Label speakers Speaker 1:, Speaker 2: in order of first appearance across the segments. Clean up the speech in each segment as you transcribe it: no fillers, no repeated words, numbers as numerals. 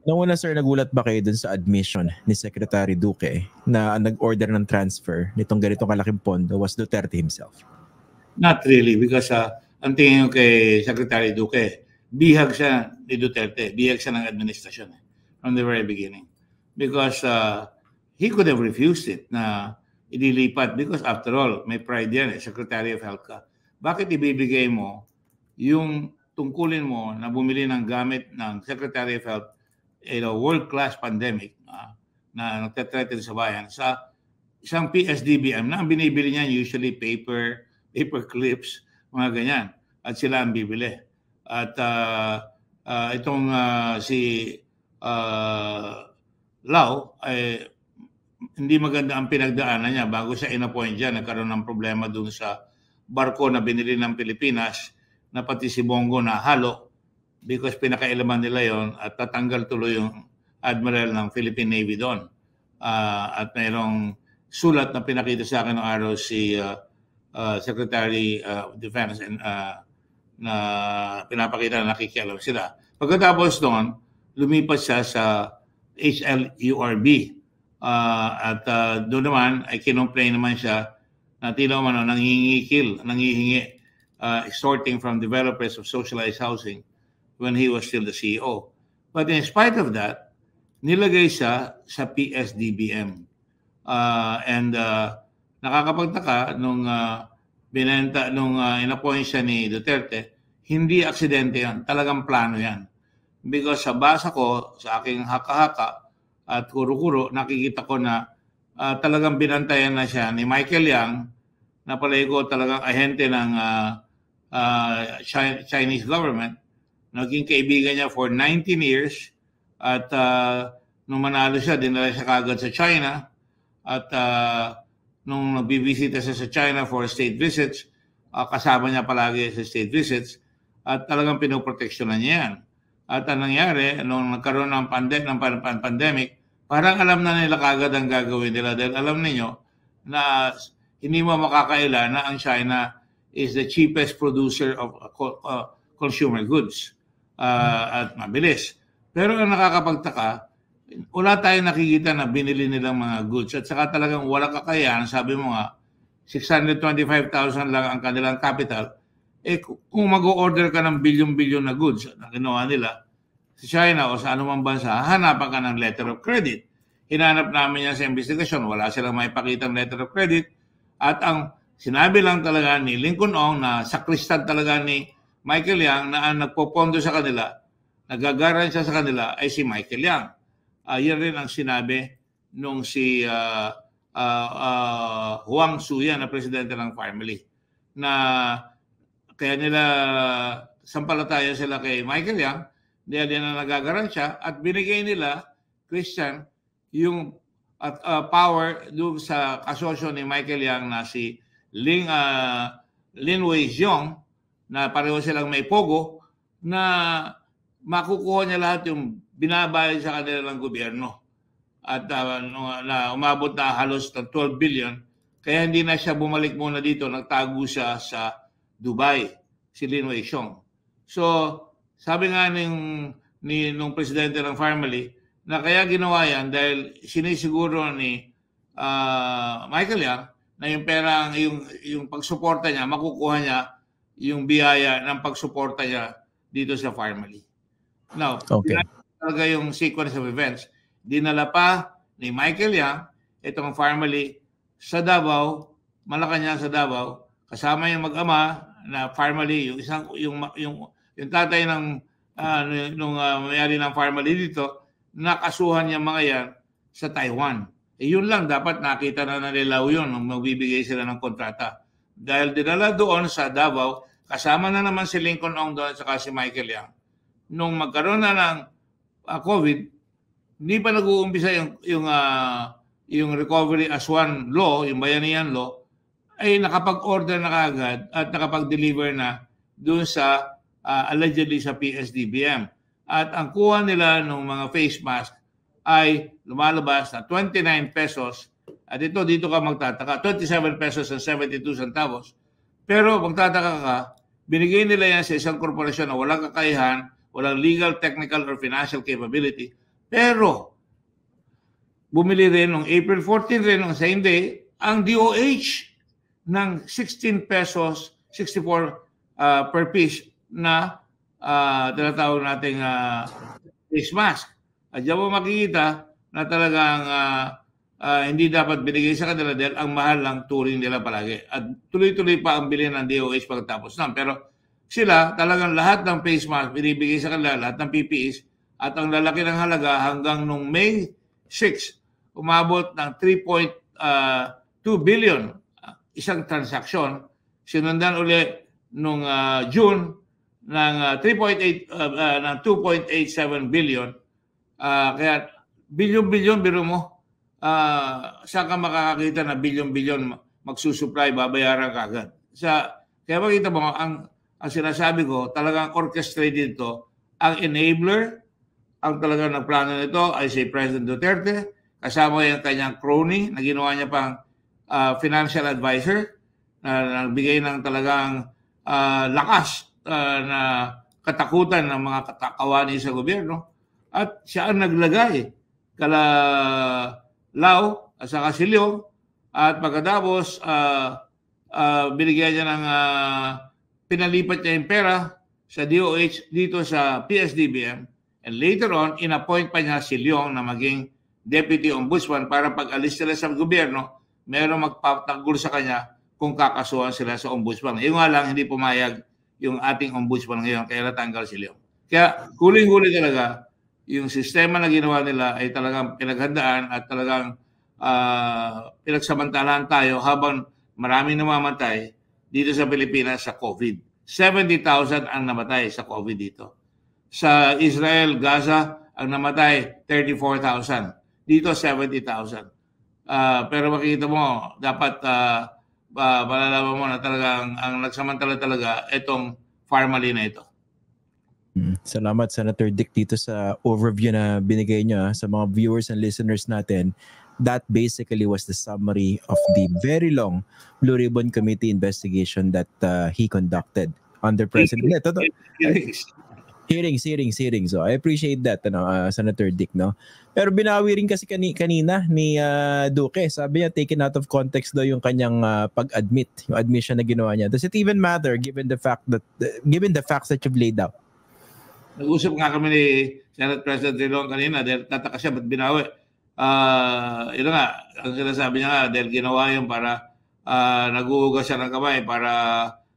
Speaker 1: Noong una, sir, nagulat ba kayo dun sa admission ni Secretary Duque na ang nag-order ng transfer nitong ganitong kalaking pondo was Duterte himself?
Speaker 2: Not really, because ang tingin ko kay Secretary Duque, bihag siya ni Duterte, bihag siya ng administrasyon from the very beginning. Because he could have refused it na ililipat because after all, may pride yan Secretary of Health ka. Bakit ibibigay mo yung tungkulin mo na bumili ng gamit ng Secretary of Health world-class pandemic na nagtathreaten sa bayan sa isang PSDBM na ang binibili niya usually paper clips, mga ganyan. At sila ang bibili. At itong si Lau, hindi maganda ang pinagdaanan niya bago siya in-appoint dyan. Nagkaroon ng problema dun sa barko na binili ng Pilipinas na pati si Bongo na halo because pinakailaman nila yon at tatanggal tuloy yung admiral ng Philippine Navy doon. At mayroong sulat na pinakita sa akin ng araw si Secretary of Defense na pinapakita na nakikialam sila. Pagkatapos doon, lumipat siya sa HLURB. At doon naman ay kinomplain naman siya na tila man nanghihingi extorting from developers of socialized housing when he was still the CEO. But in spite of that, nilagay siya sa PSDBM. Nakakapagtaka nung inappoint siya ni Duterte, hindi aksidente yan, talagang plano yan. Because sa basa ko, sa aking haka-haka at kuro-kuro, nakikita ko na talagang binantayan na siya ni Michael Yang, na palagi ko talagang ahente ng Chinese government. Naging kaibigan niya for 19 years at nung manalo siya, dinala siya kagad sa China at nung nagbibisita siya sa China for state visits, kasama niya palagi sa state visits at talagang pinoproteksyonan niya yan. At ang nangyari, nung nagkaroon ng pandemic, parang alam na nila kagad ang gagawin nila dahil alam ninyo na hindi mo makakaila na ang China is the cheapest producer of consumer goods at mabilis. Pero ang nakakapagtaka, wala tayong nakikita na binili nilang mga goods at saka talagang wala kakayahan. Sabi mo nga, 625,000 lang ang kanilang capital. Kung mag-order ka ng bilyon-bilyon na goods na ginawa nila sa China o sa anumang bansa, hanapan ka ng letter of credit. Hinanap namin yan sa investigasyon. Wala silang maipakitang letter of credit. At ang sinabi lang talaga ni Lincoln Ong na sakristan talaga ni Michael Yang na ang nagpopondo sa kanila, nagagaransya sa kanila ay si Michael Yang. Yan rin ang sinabi nung si Huang Suya na presidente ng family na kaya nila sampalataya sila kay Michael Yang dahil yan ang nagagaransya at binigay nila, Christian, yung power doon sa kasosyo ni Michael Yang na si Lin Wei-xiong na pareho silang may pogo na makukuha niya lahat yung binabayad sa kanila ng gobyerno. At na umabot na halos ng 12 billion. Kaya hindi na siya bumalik muna dito. Nagtago siya sa Dubai, si Lin Wei-xiong. So, sabi nga nung presidente ng family, na kaya ginawa yan dahil sinisiguro ni Michael Yang na yung pera, yung pagsuporta niya, makukuha niya yung biyaya ng pagsuporta niya dito sa family. Now, talaga yung sequence of events. Dinala pa ni Michael Yang itong family sa Davao, Malacanang sa Davao, kasama yung mag-ama na family, yung tatay ng may-ari ng family dito, nakasuhan niya mga yan sa Taiwan. Yun lang, dapat nakita na nalilaw yun nung magbibigay sila ng kontrata. Dahil dinala doon sa Davao, kasama na naman si Lincoln Ong doon at si Michael Yang. Nung magkaroon na ng COVID, hindi pa nag-uumpisa yung recovery as one law, yung bayanihan law, ay nakapag-order na kagad at nakapag-deliver na doon sa allegedly sa PSDBM. At ang kuha nila ng mga face mask ay lumalabas na 29 pesos. At dito ka magtataka, 27 pesos and 72 centavos. Pero magtataka ka, binigay nila yan sa isang korporasyon na walang kakayahan, walang legal, technical, or financial capability Pero, bumili rin noong April 14 rin, noong same day, ang DOH ng 16 pesos 64 per piece na tinatawag nating face mask. At diyan mo makikita na talagang hindi dapat binigay sa kanila dahil ang mahal lang turing nila palagi. At tuloy-tuloy pa ang bilhin ng DOH pagkatapos na. Pero sila talagang lahat ng face mask binibigay sa kanila, lahat ng PPEs, at ang lalaki ng halaga hanggang nung May 6, umabot ng 3.2 billion isang transaksyon. Sinundan uli nung June ng 2.87 billion. Kaya bilyon-bilyon, biro mo, saan ka makakakita na bilyon-bilyon magsusupply, babayaran ka agad. Kaya makita mo, ang sinasabi ko, talagang orchestrated ito. Ang enabler, ang talagang nagplano nito ay si President Duterte, kasama yung kanyang crony na ginawa niya pang financial advisor na nagbigay ng talagang lakas na katakutan ng mga katakawani sa gobyerno. At siya ang naglagay kala Lao at saka si Leong, at pagkatapos binigyan niya ng pinalipat niya yung pera sa DOH dito sa PSDBM, and later on inappoint pa niya si Leong na maging Deputy Ombudsman para pag alis sila sa gobyerno, meron magpatanggol sa kanya kung kakasuhan sila sa Ombudsman. Yung nga lang, hindi pumayag yung ating Ombudsman ngayon, kaya natanggal si Leong. Kaya huling-huli talaga, yung sistema na ginawa nila ay talagang pinaghandaan at talagang pinagsamantalahan tayo habang maraming namamatay dito sa Pilipinas sa COVID. 70,000 ang namatay sa COVID dito. Sa Israel, Gaza, ang namatay 34,000. Dito 70,000. Pero makikita mo, dapat malalaman mo na talagang ang nagsamantala talaga itong Pharmaly na ito.
Speaker 1: Salamat, Senator Dick, dito sa overview na binigay niyo sa mga viewers and listeners natin. That basically was the summary of the very long Blue Ribbon Committee investigation that he conducted under President. Hearings. So I appreciate that, Senator Dick, no? Pero binawi rin kasi kanina ni Duque. Sabi niya, taken out of context daw yung kanyang pag-admit, yung admission na ginawa niya. Does it even matter given the facts that you've laid out?
Speaker 2: Nag-usap nga kami ni Senate President Rilong kanina dahil tataka siya ba't binawi. Ito nga, ang sinasabi niya nga, dahil ginawa yun para nag-uugas siya ng kamay para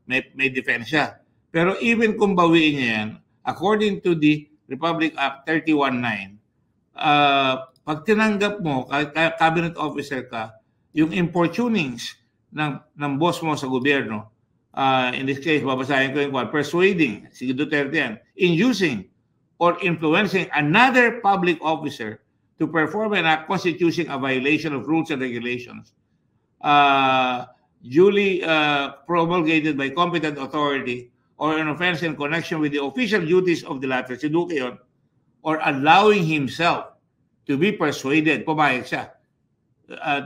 Speaker 2: may defense siya. Pero even kung bawiin niya yan, according to the Republic Act 31.9, pag tinanggap mo, cabinet officer ka, yung importunings ng boss mo sa gobyerno, in this case, babasahin ko yung persuading, si Duterte yan, inducing or influencing another public officer to perform an act constituting a violation of rules and regulations duly promulgated by competent authority or an offense in connection with the official duties of the latter, si Duque yun, or allowing himself to be persuaded, pumayag siya,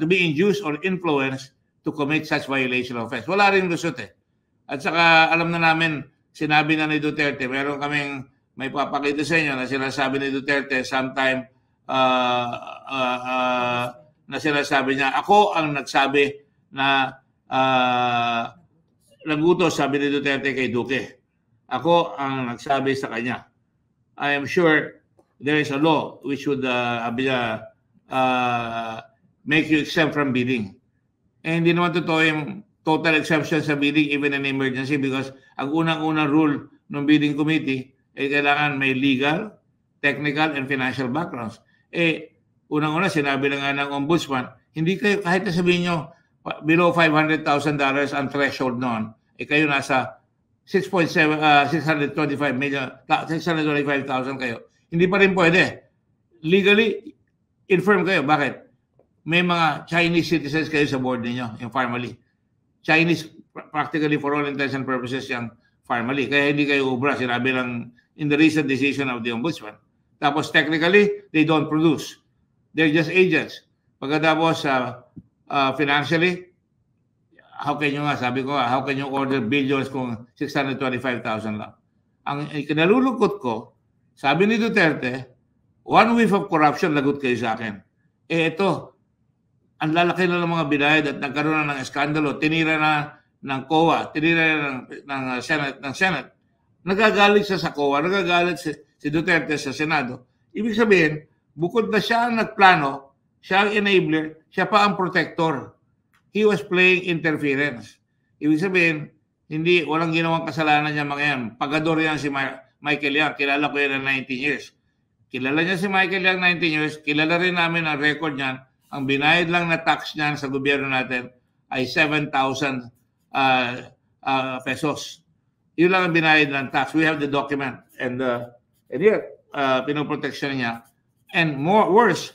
Speaker 2: to be induced or influenced to commit such violation of offense. Wala rin lusot eh. At saka alam na namin, sinabi na ni Duterte, meron kaming may papakita sa inyo na sinasabi ni Duterte sometime na sinasabi niya, ako ang nagsabi na nagutos, sabi ni Duterte kay Duque. Ako ang nagsabi sa kanya. I am sure there is a law which would make you exempt from bidding. Eh, hindi naman totoo yung total exemption sa bidding even in emergency because ang unang-unang rule ng bidding committee ay kailangan may legal, technical, and financial backgrounds. Eh, unang-una sinabi na nga ng ombudsman, hindi kayo, kahit na sabihin nyo, below $500,000 ang threshold noon, eh kayo nasa 625,000 kayo. Hindi pa rin pwede. Legally, infirm kayo. Bakit? May mga Chinese citizens kayo sa board ninyo, yung Pharmaly. Chinese, practically for all intents and purposes, yung Pharmaly. Kaya hindi kayo ubra. Sinabi lang in the recent decision of the ombudsman. Tapos technically, they don't produce. They're just agents. Pagkatapos financially, how can you nga, sabi ko nga, how can you order billions kung 625,000 lang? Ang kinalulungkot ko, sabi ni Duterte, One whiff of corruption, lagot kayo sa akin. Ito, ang lalaki na ng mga binayad at nagkaroon na ng eskandalo, tinira na ng COA, tinira na ng Senate. Nagagalit siya sa COA, nagagalit si Duterte sa Senado. Ibig sabihin, bukod na siya ang nagplano, siya ang enabler, siya pa ang protector. He was playing interference. Ibig sabihin, walang ginawang kasalanan niya mga yan. Pagador yan si Michael Yang. Kilala ko yan ng 19 years. Kilala niya si Michael Yang 19 years. Kilala rin namin ang record niyan. Ang binayad lang na tax niyan sa gobyerno natin ay 7,000 pesos. Yun lang ang binayad ng tax. We have the document. And yet, pinoprotection niya. And worse,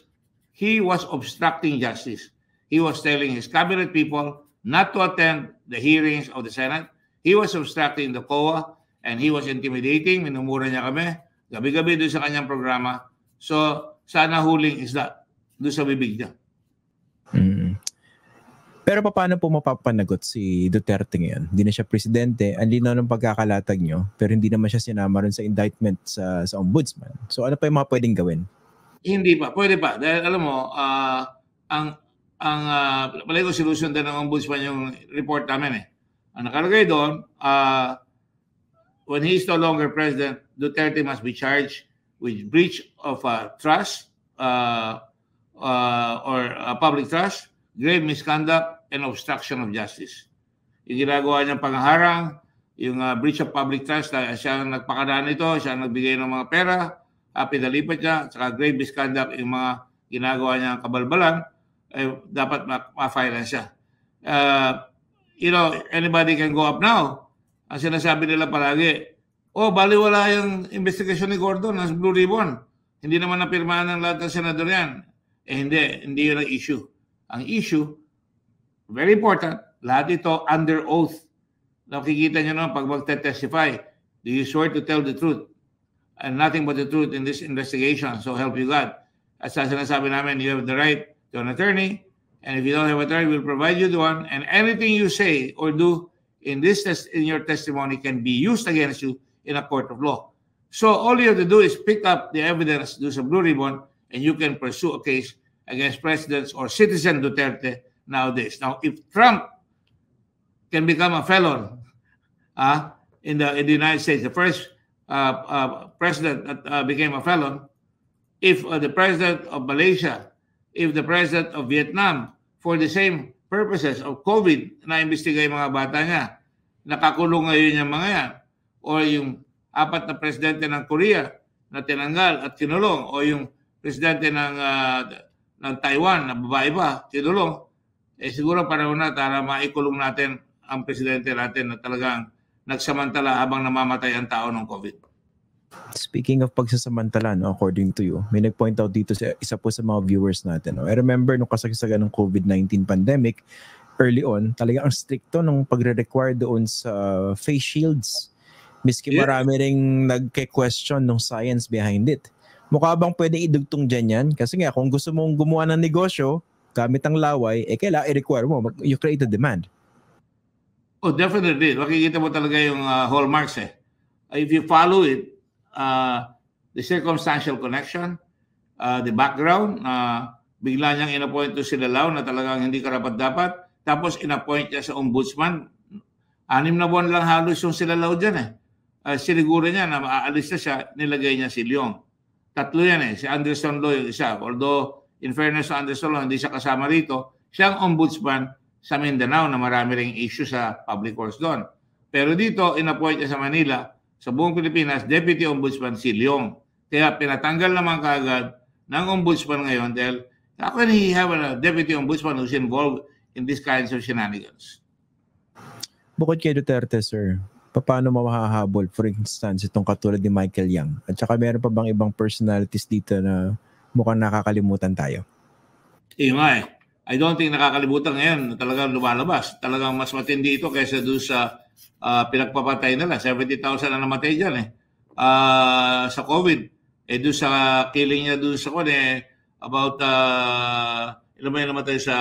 Speaker 2: he was obstructing justice. He was telling his cabinet people not to attend the hearings of the Senate. He was obstructing the COA and he was intimidating. Minumura niya kami. Gabi-gabi doon sa kanyang programa. So, sana huling isda doon sa bibig niya.
Speaker 1: Pero paano po mapapanagot si Duterte ngayon? Hindi na siya presidente, ang linaw ng pagkakalatag nyo, pero hindi naman siya sinama rin sa indictment sa ombudsman. So ano pa yung mga pwedeng gawin?
Speaker 2: Hindi pa, pwede pa. Dahil alam mo, palagi ko sinusundan ng ombudsman yung report namin eh. Ang nakalagay doon, when he is no longer president, Duterte must be charged with breach of trust or public trust, grave misconduct, and obstruction of justice. Yung ginagawa niyang pangharang, yung breach of public trust, siya ang nagpakadaan nito, siya ang nagbigay ng mga pera, pinalipat niya, saka grave misconduct, yung mga ginagawa niyang kabalbalan, dapat ma-file siya. Anybody can go up now. Ang sinasabi nila palagi, baliwala yung investigation ni Gordon ng Blue Ribbon. Hindi naman napirmahan ng lahat ng senador yan. Hindi yun ang issue. Ang issue, very important, lahat ito under oath. Nakikita nyo naman pag magte-testify, do you swear to tell the truth and nothing but the truth in this investigation, so help you God. At sa sinasabi namin, you have the right to an attorney, and if you don't have an attorney, we'll provide you the one, and anything you say or do in your testimony can be used against you in a court of law. So all you have to do is pick up the evidence, do some Blue Ribbon, and you can pursue a case against President or Citizen Duterte nowadays. Now, if Trump can become a felon in the United States, the first president that became a felon, if the president of Malaysia, if the president of Vietnam, for the same purposes of COVID, na-imbestiga yung mga bata niya, nakakulong ngayon yung mga yan, o yung 4 na presidente ng Korea na tinanggal at kinulong, o yung presidente ng Taiwan na babae pa, kinulong, siguro panahon na para maikulong natin ang presidente natin na talagang nagsamantala habang namamatay ang tao ng COVID.
Speaker 1: Speaking of pagsasamantala, according to you, may nag-point out dito sa isa po sa mga viewers natin. I remember nung kasagsagan ng COVID-19 pandemic, early on, talaga ang stricto ng pagre-require doon sa face shields. Miski marami ring nagke-question ng science behind it. Mukha bang pwede idugtong dyan yan? Kasi nga, kung gusto mong gumawa ng negosyo, gamit ang laway, kailangan i-require mo. You create a demand.
Speaker 2: Definitely. Makikita mo talaga yung hallmarks eh. If you follow it, the circumstantial connection, the background, bigla niyang in-appoint to si Lalao na talagang hindi karapat-dapat. Tapos in-appoint niya sa ombudsman. 6 na buwan lang halos yung si Lalao dyan eh. Siniguro niya na maaalis na siya, nilagay niya si Leong. 3 yan eh. Si Anderson Lo yung isa. Although, in fairness sa Anderson Lo, hindi siya kasama rito. Siya ang ombudsman sa Mindanao na marami ring issue sa public works doon. Pero dito, in-appoint niya sa Manila, sa buong Pilipinas, Deputy Ombudsman si Leong. Kaya pinatanggal naman kaagad ng ombudsman ngayon dahil how can he have a Deputy Ombudsman who's involved in these kinds of shenanigans?
Speaker 1: Bukod kay Duterte, sir, paano mahahabol, for instance, itong katulad ni Michael Yang? At saka meron pa bang ibang personalities dito na mukhang nakakalimutan tayo?
Speaker 2: Nga eh. I don't think nakakalimutan ngayon na talagang lumalabas. Talagang mas matindi ito kaysa doon sa pinagpapatay nila. 70,000 na namatay dyan eh. Sa COVID. Doon sa killing niya doon sa about ilan ba yung namatay sa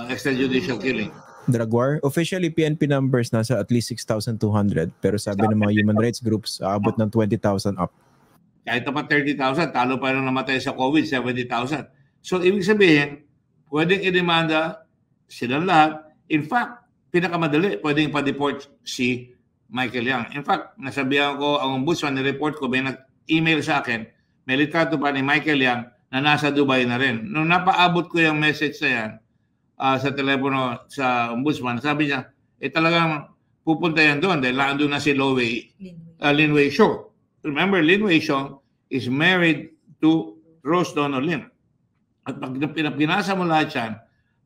Speaker 2: extrajudicial killing?
Speaker 1: Drug war? Officially, PNP numbers nasa at least 6,200. Pero sabi ng mga human rights groups, aabot ng 20,000 up.
Speaker 2: Kahit naman 30,000, talo pa rin namatay sa COVID, 70,000. So, ibig sabihin, pwedeng i-demanda silang lahat. In fact, pinakamadali, pwedeng pa-deport si Michael Yang. In fact, nasabihan ko, ang ombudsman, ni-report ko, may nag-email sa akin, may litrato pa ni Michael Yang na nasa Dubai na rin. Nung napaabot ko yung message na yan sa telepono sa ombudsman, sabi niya, talagang pupunta yan doon dahil naandun na si Lin Wei Xiong. Remember, Lin Wei Xiong is married to Rose Dono Lim. At pag pinasa mo lahat yan,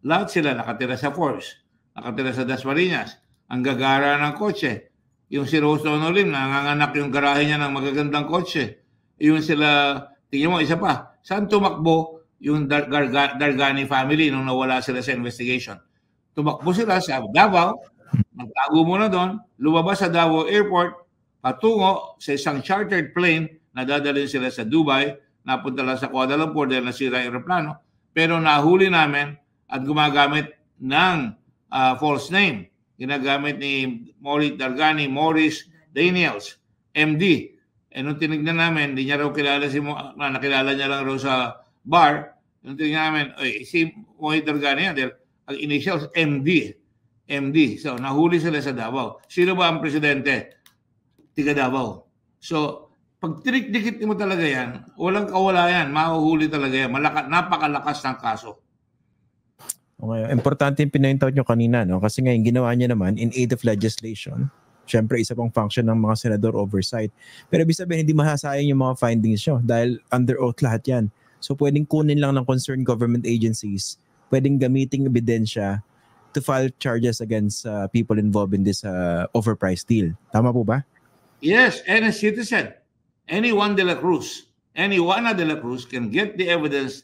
Speaker 2: lahat sila nakatira sa Forbes, nakatira sa Dasmariñas, ang gagara ng kotse. Yung si Rose Dono Lim, nanganganak yung garahe niya ng magagandang kotse. Yung sila, tingnan mo, isa pa, saan tumakbo yung Dargani family nung nawala sila sa investigation? Tumakbo sila sa Davao, nagtago muna doon, lumabas sa Davao Airport, patungo sa isang chartered plane na dadalhin sila sa Dubai, napunta lang sa Kuala Lumpur dahil nasira yung aeroplano, pero nahuli namin at gumagamit ng false name. Ginagamit ni Maurice Dargani, Maurice Daniels, MD. Nung tinignan namin, hindi niya raw kilala nakilala niya lang raw sa bar. Nung tinignan namin, si Maurice Dargani yan, dahil ang initials MD. So, nahuli sila sa Davao. Sino ba ang presidente? Tiga Davao. So, pag tinik-dikit mo talaga yan, walang kawala yan, mahuhuli talaga yan. Napakalakas ng kaso.
Speaker 1: Okay. Importante yung pinaint out nyo kanina, no? Kasi ngayon ginawa niya naman in aid of legislation. Siyempre, isa pang function ng mga senador oversight. Pero ibig sabihin, hindi mahasayang yung mga findings nyo dahil under oath lahat yan. So, pwedeng kunin lang ng concerned government agencies, pwedeng gamiting ebidensya to file charges against people involved in this overpriced deal. Tama po ba?
Speaker 2: Yes, and a citizen. Any Juana de la Cruz can get the evidence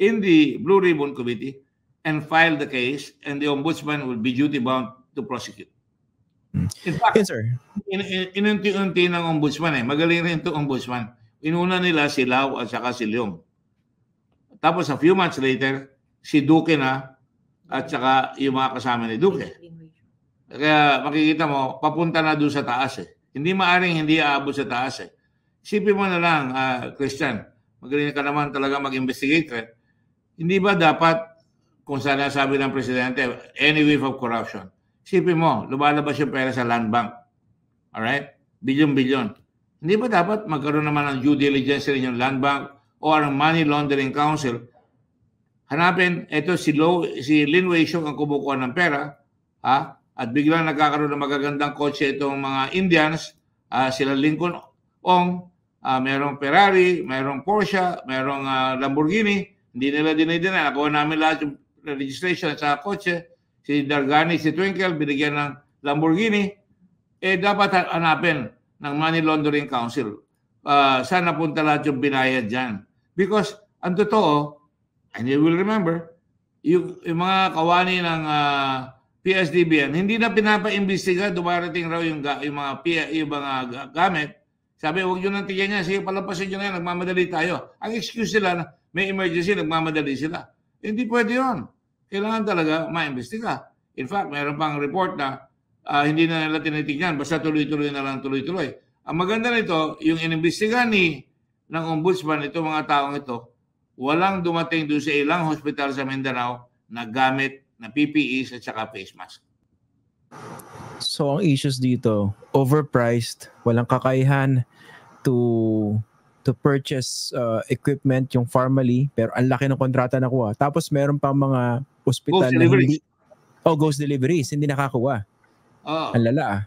Speaker 2: in the Blue Ribbon Committee and file the case, and the ombudsman will be duty-bound to prosecute. In fact, yes, sir. Inunti-unti ng ombudsman Magaling rin itong ombudsman. Inuna nila si Lau at saka si Leong. Tapos a few months later, si Duque na at saka yung mga kasama ni Duque. Kaya makikita mo, papunta na doon sa taas Hindi maaring hindi aabot sa taas Isipin mo na lang, Christian, magaling ka naman talaga mag-investigate. Hindi ba dapat, kung sana sabi ng presidente, any wave of corruption, isipin mo, lumalabas yung pera sa land bank. Alright? Bilyon-bilyon. Hindi ba dapat magkaroon naman ng due diligence rin yung land bank o ang Money Laundering Council? Hanapin, ito si Lin Wei Xiong ang kumukuha ng pera, at biglang nagkakaroon ng magagandang kotse itong mga Indians, sila Lincoln Ong, merong Ferrari, merong Porsche, merong Lamborghini. Hindi nila dinay-dinay. Nakuha namin lahat yung registration sa kotse. Si Dargani, si Twinkle, binigyan ng Lamborghini. Dapat hanapin ng Money Laundering Council. Saan napunta lahat yung binayad dyan? Because, ang totoo, and you will remember, yung mga kawani ng PSDBN, hindi na pinapa-imbestiga, dumarating raw yung mga gamit. Sabi, huwag nyo nang tigyan niya. Sige, palampasin nyo na yan. Nagmamadali tayo. Ang excuse nila na may emergency, nagmamadali sila. Hindi pwede yun. Kailangan talaga maimbestiga. In fact, mayroon pang report na hindi na nila tinitignan. Basta tuloy-tuloy na lang, tuloy-tuloy. Ang maganda nito, yung inimbestiga ng ombudsman, itong mga taong ito, walang dumating doon sa ilang hospital sa Mindanao na gamit na PPEs at saka face mask.
Speaker 1: So, ang issues dito, overpriced, walang kakayahan to purchase equipment yung formally, pero ang laki ng kontrata nakuha. Tapos meron pang mga hospital na hindi ghost deliveries, hindi nakakuha. Ang lala